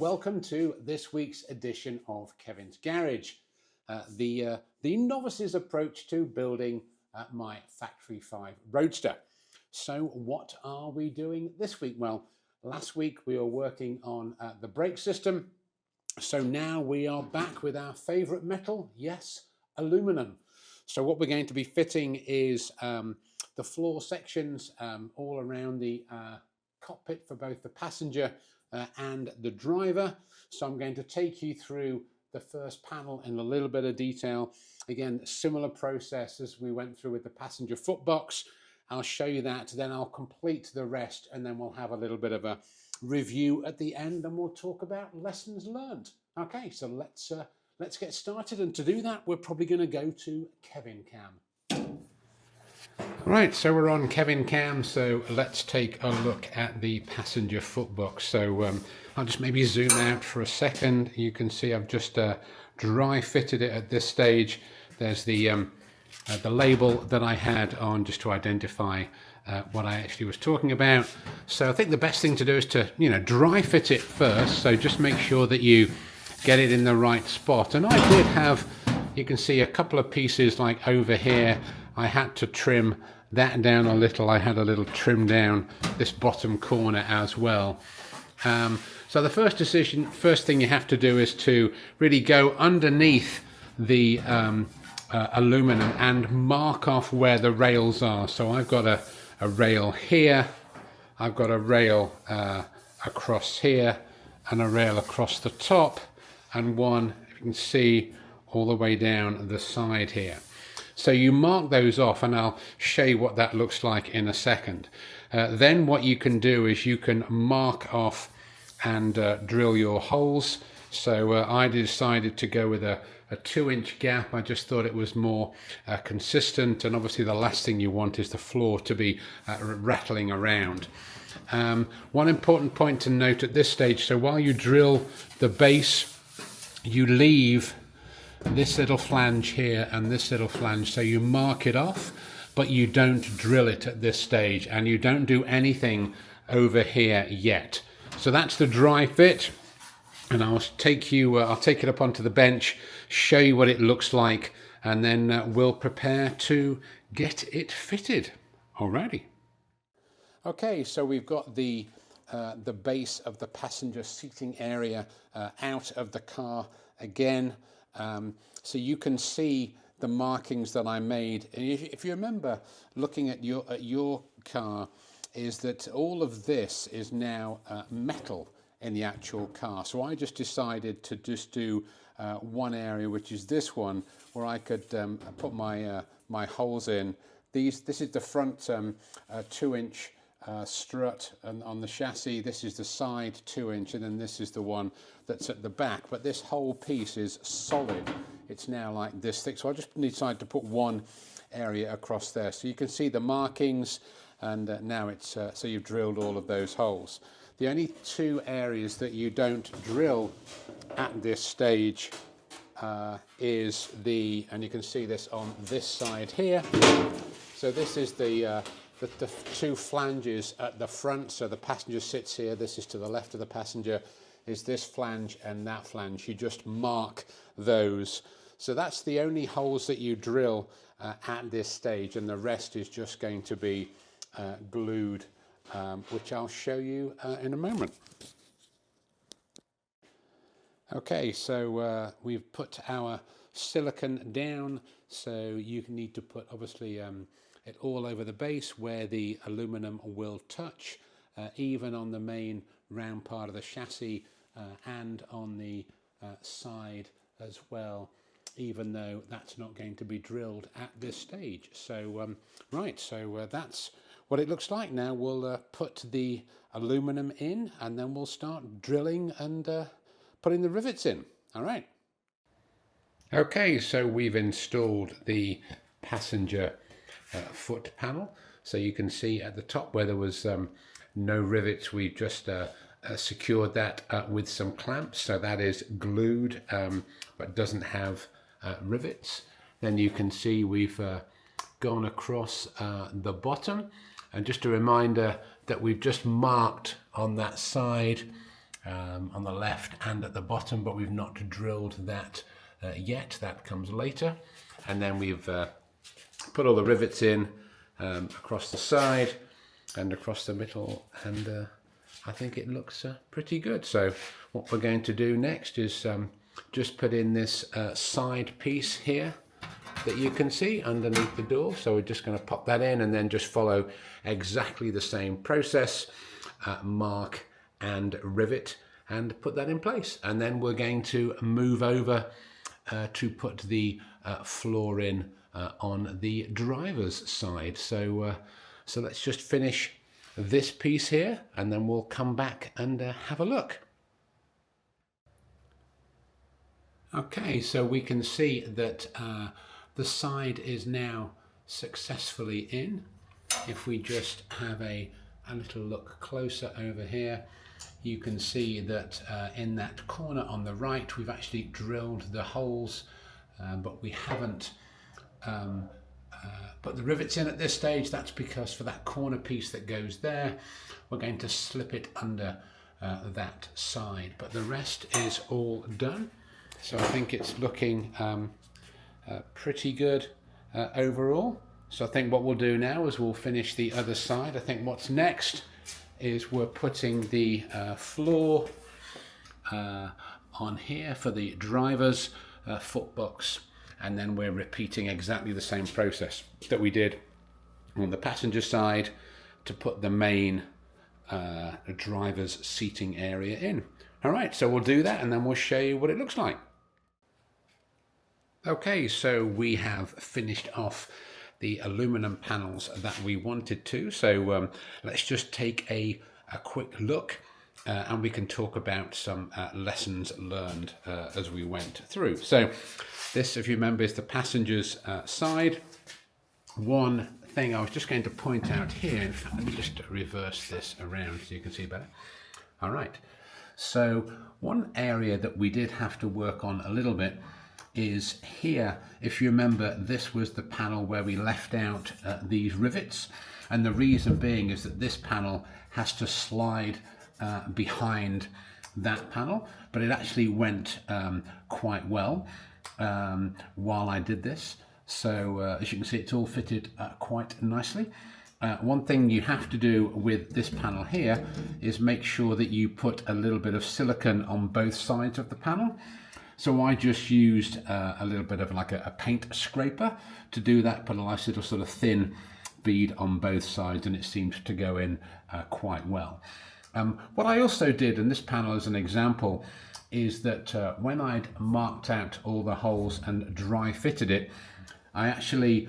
welcome to this week's edition of Kevin's Garage, the novice's approach to building my Factory 5 Roadster. So what are we doing this week? Well, last week we were working on the brake system, so now we are back with our favorite metal, yes, aluminum. So what we're going to be fitting is the floor sections all around the cockpit for both the passenger and the driver. So I'm going to take you through the first panel in a little bit of detail. Again, similar process as we went through with the passenger footbox. I'll show you that, then I'll complete the rest, and then we'll have a little bit of a review at the end, and we'll talk about lessons learned. Okay, so let's get started, and to do that, we're probably going to go to Kevin Cam. Right, so we're on Kevin Cam, so let's take a look at the passenger footbox. So I'll just maybe zoom out for a second. You can see I've just dry fitted it at this stage. There's the label that I had on just to identify what I actually was talking about. So I think the best thing to do is to, dry fit it first. So just make sure that you get it in the right spot. And I did have, you can see a couple of pieces like over here. I had to trim that down a little. I had a little trim down this bottom corner as well. So the first thing you have to do is to really go underneath the aluminum and mark off where the rails are. So I've got a rail here, I've got a rail across here, and a rail across the top, and one, if you can see, all the way down the side here. So you mark those off, and I'll show you what that looks like in a second. Then what you can do is you can mark off and drill your holes. So I decided to go with a 2-inch gap. I just thought it was more consistent, and obviously the last thing you want is the floor to be rattling around. One important point to note at this stage, so while you drill the base, you leave this little flange here and this little flange, so you mark it off, but you don't drill it at this stage, and you don't do anything over here yet. So that's the dry fit, and I'll take it up onto the bench, show you what it looks like, and then we'll prepare to get it fitted. Alrighty. Okay, so we've got the base of the passenger seating area out of the car again. So you can see the markings that I made. And if you remember looking at your car, is that all of this is now metal in the actual car. So I just decided to just do one area, which is this one, where I could put my holes in. This is the front 2-inch strut on the chassis. This is the side 2-inch, and then this is the one that's at the back. But this whole piece is solid. It's now like this thick. So I just decided to put one area across there, so you can see the markings. And now it's so you've drilled all of those holes. The only two areas that you don't drill at this stage is and you can see this on this side here. So this is the two flanges at the front. So the passenger sits here. This is to the left of the passenger. Is this flange and that flange. You just mark those. So that's the only holes that you drill at this stage, and the rest is just going to be glued, which I'll show you in a moment. Okay, so we've put our silicon down, so you need to put obviously it all over the base where the aluminum will touch, even on the main round part of the chassis and on the side as well, even though that's not going to be drilled at this stage. So that's what it looks like. Now we'll put the aluminum in, and then we'll start drilling and putting the rivets in. All right. Okay, so we've installed the passenger foot panel. So you can see at the top where there was no rivets, we've just secured that with some clamps. So that is glued, but doesn't have rivets. Then you can see we've gone across the bottom. And just a reminder that we've just marked on that side on the left and at the bottom, but we've not drilled that yet. That comes later. And then we've put all the rivets in across the side and across the middle, and I think it looks pretty good. So what we're going to do next is just put in this side piece here that you can see underneath the door. So we're just going to pop that in and then just follow exactly the same process, mark and rivet, and put that in place. And then we're going to move over to put the floor in on the driver's side. So let's just finish this piece here, and then we'll come back and have a look. Okay, so we can see that the side is now successfully in. If we just have a little look closer over here, you can see that in that corner on the right, we've actually drilled the holes, but we haven't put the rivets in at this stage. That's because for that corner piece that goes there, we're going to slip it under that side, but the rest is all done. So I think it's looking pretty good overall. So I think what we'll do now is we'll finish the other side. I think what's next is we're putting the floor on here for the driver's footbox, and then we're repeating exactly the same process that we did on the passenger side to put the main driver's seating area in. All right, so we'll do that and then we'll show you what it looks like. Okay, so we have finished off the aluminum panels that we wanted to. So let's just take a quick look and we can talk about some lessons learned as we went through. So this, if you remember, is the passenger's side. One thing I was just going to point out here, in fact, let me just reverse this around so you can see better. All right, so one area that we did have to work on a little bit is here. If you remember, this was the panel where we left out these rivets, and the reason being is that this panel has to slide behind that panel, but it actually went quite well while I did this. So as you can see, it's all fitted quite nicely. One thing you have to do with this panel here is make sure that you put a little bit of silicone on both sides of the panel. So I just used a little bit of like a paint scraper to do that, put a nice little sort of thin bead on both sides, and it seems to go in quite well. What I also did, and this panel is an example, is that when I'd marked out all the holes and dry fitted it, I actually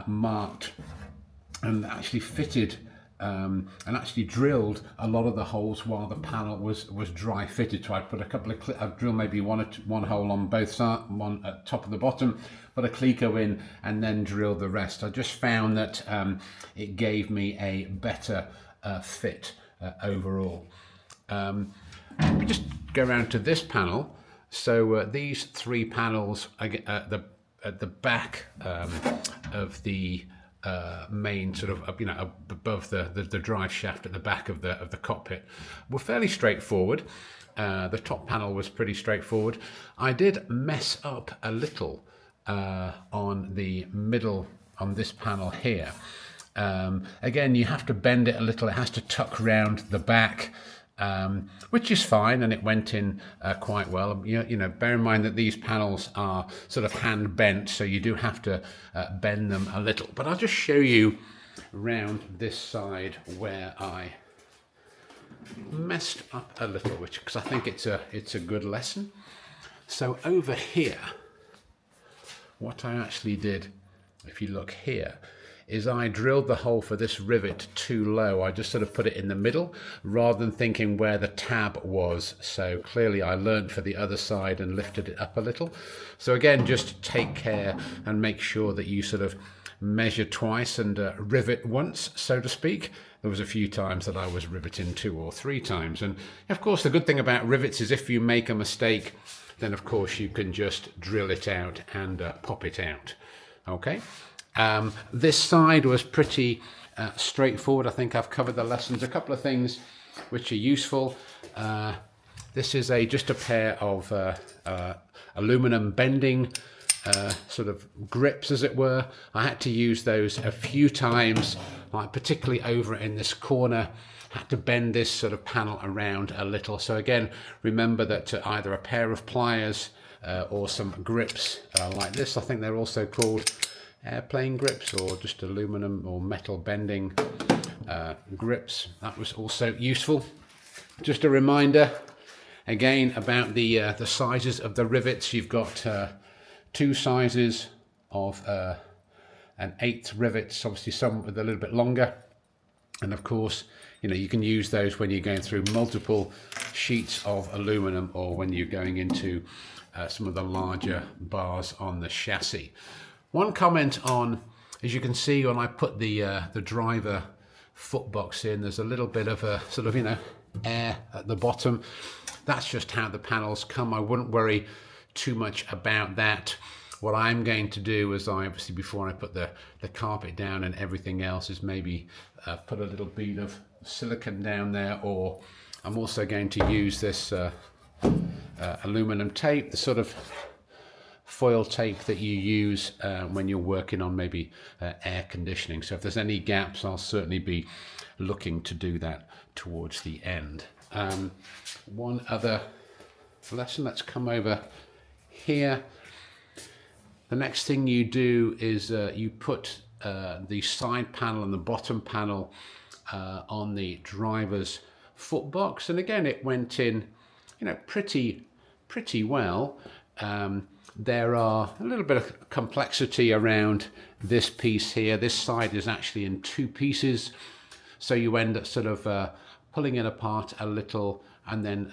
marked and actually fitted and actually drilled a lot of the holes while the panel was dry fitted. So I put a couple of I've drilled maybe one hole on both sides, one at top of the bottom, put a cleco in, and then drilled the rest. I just found that it gave me a better fit overall. Let me just go around to this panel. So these three panels at the back of the main sort of above the drive shaft at the back of the cockpit were fairly straightforward. The top panel was pretty straightforward. I did mess up a little on the middle on this panel here. Again, you have to bend it a little. It has to tuck round the back, which is fine, and it went in quite well. You know, bear in mind that these panels are sort of hand bent, so you do have to bend them a little. But I'll just show you round this side where I messed up a little, which because I think it's a good lesson. So over here, what I actually did, if you look here, is I drilled the hole for this rivet too low. I just sort of put it in the middle rather than thinking where the tab was. So clearly I learned for the other side and lifted it up a little. So again, just take care and make sure that you sort of measure twice and rivet once, so to speak. There was a few times that I was riveting 2 or 3 times. And of course, the good thing about rivets is if you make a mistake, then of course you can just drill it out and pop it out. Okay. This side was pretty straightforward. I think I've covered the lessons. A couple of things which are useful. This is just a pair of aluminum bending sort of grips, as it were. I had to use those a few times, like particularly over in this corner. Had to bend this sort of panel around a little. So again, remember that either a pair of pliers or some grips like this. I think they're also called airplane grips, or just aluminum or metal bending grips. That was also useful. Just a reminder again about the sizes of the rivets. You've got 2 sizes of an 1/8 rivets, obviously some with a little bit longer, and of course, you know, you can use those when you're going through multiple sheets of aluminum, or when you're going into some of the larger bars on the chassis. One comment on, as you can see, when I put the driver footbox in, there's a little bit of a sort of, you know, air at the bottom. That's just how the panels come. I wouldn't worry too much about that. What I'm going to do is, obviously before I put the carpet down and everything else, is maybe put a little bead of silicone down there, or I'm also going to use this aluminum tape, the sort of foil tape that you use when you're working on maybe air conditioning. So if there's any gaps, I'll certainly be looking to do that towards the end. One other lesson, let's come over here. The next thing you do is you put the side panel and the bottom panel on the driver's footbox, and again it went in, you know, pretty well. There are a little bit of complexity around this piece here. This side is actually in 2 pieces, so you end up sort of pulling it apart a little, and then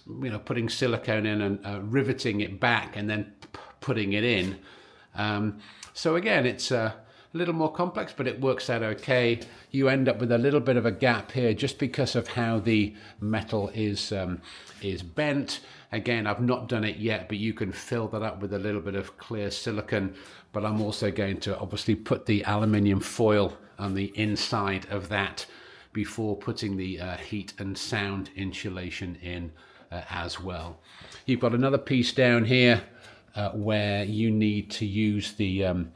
you know, putting silicone in and riveting it back, and then putting it in. So again, it's a little more complex, but it works out okay. You end up with a little bit of a gap here just because of how the metal is bent. Again, I've not done it yet, but you can fill that up with a little bit of clear silicone. But I'm also going to obviously put the aluminium foil on the inside of that before putting the heat and sound insulation in as well. You've got another piece down here where you need to use the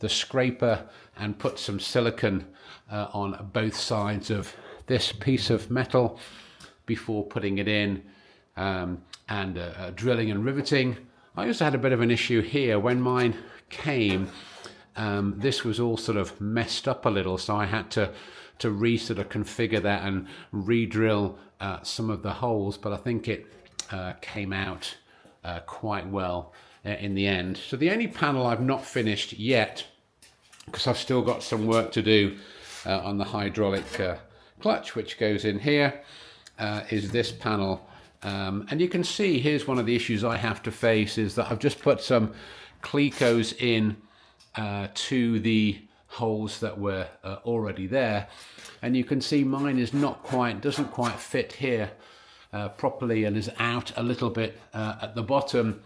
scraper and put some silicone on both sides of this piece of metal before putting it in, and drilling and riveting. I also had a bit of an issue here when mine came. This was all sort of messed up a little, so I had to sort of configure that and re-drill some of the holes, but I think it came out quite well in the end. So the only panel I've not finished yet, because I've still got some work to do on the hydraulic clutch, which goes in here, is this panel. And you can see, here's one of the issues I have to face, is that I've just put some Clecos in to the holes that were already there, and you can see mine is doesn't quite fit here properly, and is out a little bit at the bottom,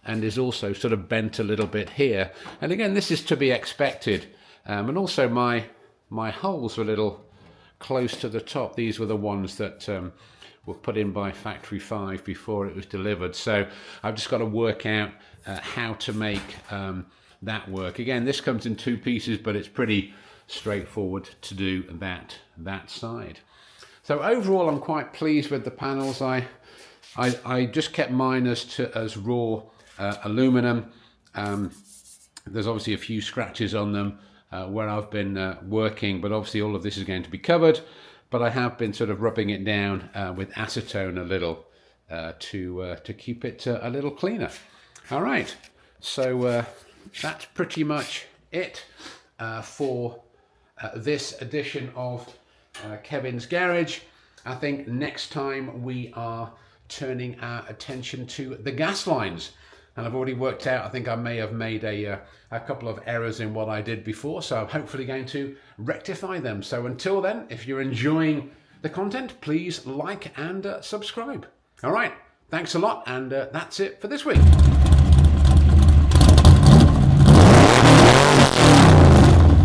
and is also sort of bent a little bit here. And again, this is to be expected. And also my holes were a little close to the top. These were the ones that were put in by Factory 5 before it was delivered. So I've just got to work out how to make that work. Again, this comes in 2 pieces, but it's pretty straightforward to do that side. So overall, I'm quite pleased with the panels. I just kept mine as raw aluminum. There's obviously a few scratches on them where I've been working, but obviously all of this is going to be covered. But I have been sort of rubbing it down with acetone a little to keep it a little cleaner. All right, so that's pretty much it for this edition of Kevin's Garage. I think next time we are turning our attention to the gas lines. And I've already worked out, I think I may have made a couple of errors in what I did before, so I'm hopefully going to rectify them. So until then, if you're enjoying the content, please like and subscribe. All right, thanks a lot, and that's it for this week.